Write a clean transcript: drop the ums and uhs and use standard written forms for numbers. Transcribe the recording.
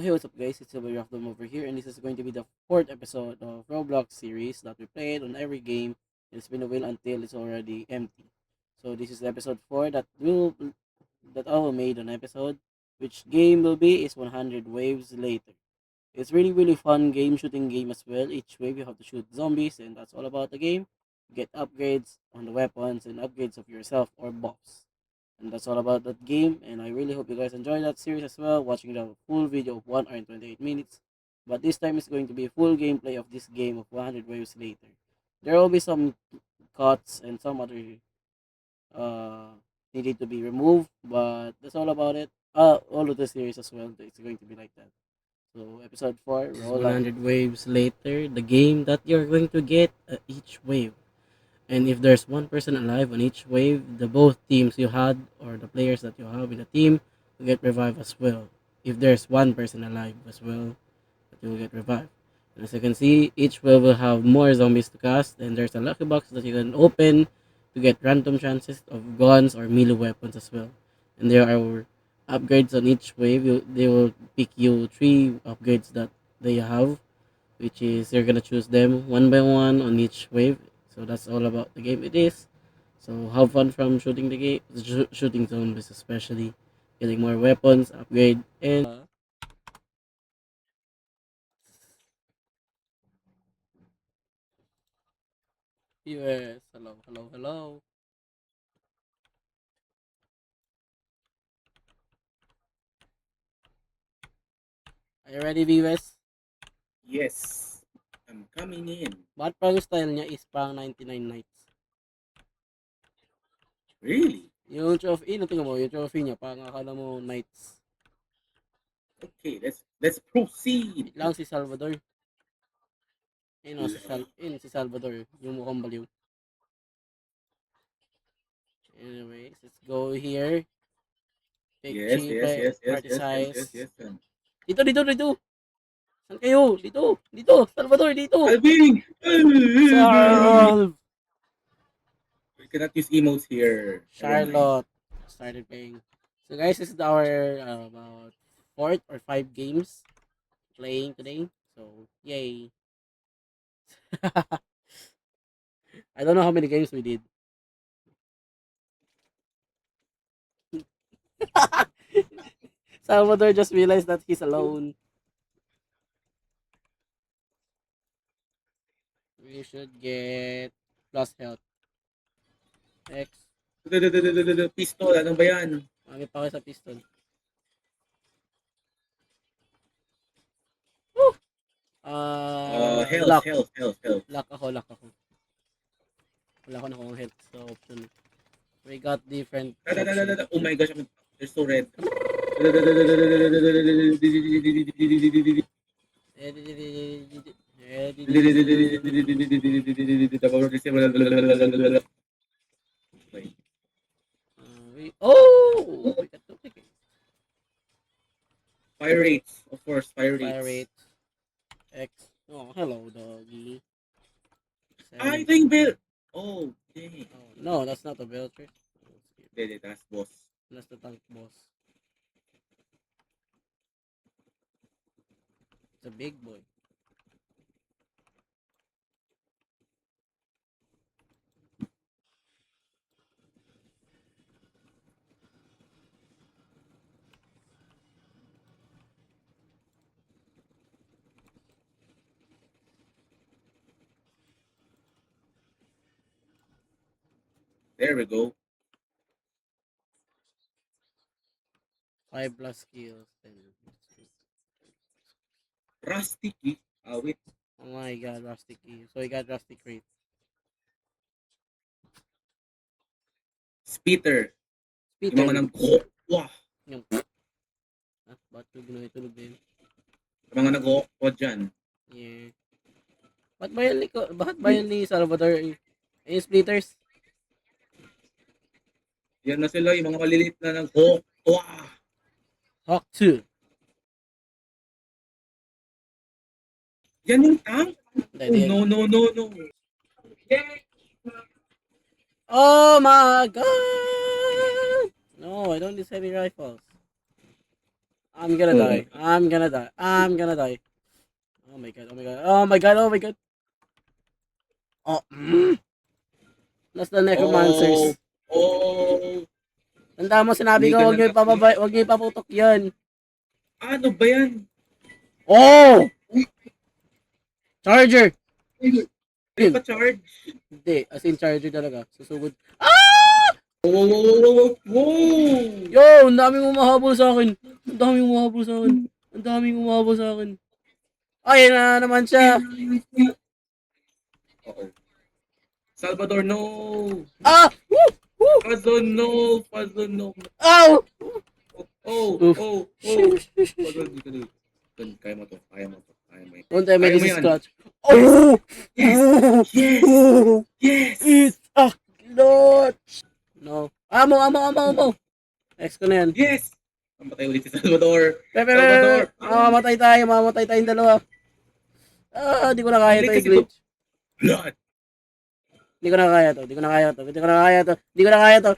Hey, what's up guys? It's Silver Rockdom over here, and this is going to be the fourth episode of Roblox series that we played on every game. It's been a while until it's already empty. So this is episode 4 that I will made an episode. Which game will be is 100 waves later. It's really fun shooting game as well. Each wave you have to shoot zombies, and that's all about the game. Get upgrades on the weapons and upgrades of yourself or buffs. And that's all about that game. And I really hope you guys enjoy that series as well, watching the full video of 1 hour and 28 minutes. But this time is going to be full gameplay of this game of 100 waves later. There will be some cuts and some other uh needed to be removed, but that's all about it. All of the series as well. It's going to be like that. So episode 4, This is roll on. 100 waves later, the game that you're going to get each wave. And if there's one person alive on each wave, the both teams you had or the players that you have in the team will get revived as well. If there's one person alive as well, that you will get revived. And as you can see, each wave will have more zombies to cast, and there's a lucky box that you can open to get random chances of guns or melee weapons as well. And there are upgrades on each wave. They will pick you 3 upgrades that they have, which is you're gonna choose them one by one on each wave. So that's all about the game it is. So have fun from shooting the game, shooting zombies especially, getting more weapons, upgrade, and Viewers, hello. Are you ready, viewers? Yes, I'm coming in. But parang style niya is parang 99 nights. Really? Yung trophy, tingnan mo, yung trophy niya, parang akala mo knights. Okay, let's proceed. Wait lang si Salvador. Ayun o, La- si Salvador, yung mukhang baliw. Anyways, let's go here. Pick Yes, Chi, yes, yes, yes, party yes, yes, yes, size. yes. Dito! Saan kayo? Dito! Salvador, dito! Alvin! Salve! We cannot use emotes here. Never mind. Charlotte started playing. So guys, this is our about 4 or 5 games playing today. So, yay. I don't know how many games we did. Salvador just realized that he's alone. We should get plus health. X. Pistol, ano ba yan? Mami pa kayo sa pistol. Woo! Health, Lock. health, health, health. Lock ako. Wala ko na akong health sa option. We got different options. Oh my gosh, they're so red. We got duplicate. Fire rates, of course, fire Fire rates. rate X. Oh, hello, doggy. I 7. think Bill. Oh, dang. Oh, no, that's not a Belcher. That's boss. That's the tank boss. It's a big boy. There we go. 5 plus skills. 10. Rusty key. Wait. Oh my god, Rustic Key. So we got Rustic Crate. Speeder. Yung mga Peter. nang wah. Yung ba't yung ginawin din? Yung mga nag-o dyan. Yeah. Bakit ba ni Salvador yung splitters? Yan na sila, yung mga maliliit na nag wah. Hawk 2. Yan yung tank? Hindi. Oh, no. Oh my god! No, I don't use heavy rifles. I'm gonna die. I'm gonna die. I'm gonna die. Oh my god. Oh my god. Oh my god. Oh my god. Oh. That's the necromancers. Oh! Tanda mo, sinabi Hindi ko, ka huwag niyo nag-update. huwag niyo ipaputok yan. Ano ba yan? Oh! Charger! Hindi pa charge. Hindi, as in charger talaga. Susugod. Wow! Yo, ang daming umahabol sa akin. Ang daming umahabol sa akin. Ang daming umahabol sa akin. Ay, na naman siya. Oo. Salvador, no! Ah! Woo! Woo! Fazon, no! Fazon, no! Ow! Oh! Oof. Oh! Oh! Fazon, di ka na. Kaya mo to. Kaya mo to. Kaya mo yan. Don't tell me Kaya mo this is yan. clutch. Oh! Yes! Yes! Yes! It's a clutch! No. Amo! X ko na yan. Yes! Mamatay ulit si Salvador. Pepe, Salvador! Mamatay tayong dalawa. Ah, di ko na kaya Hindi to, kasi glitch. Blood! Di ko na kaya to.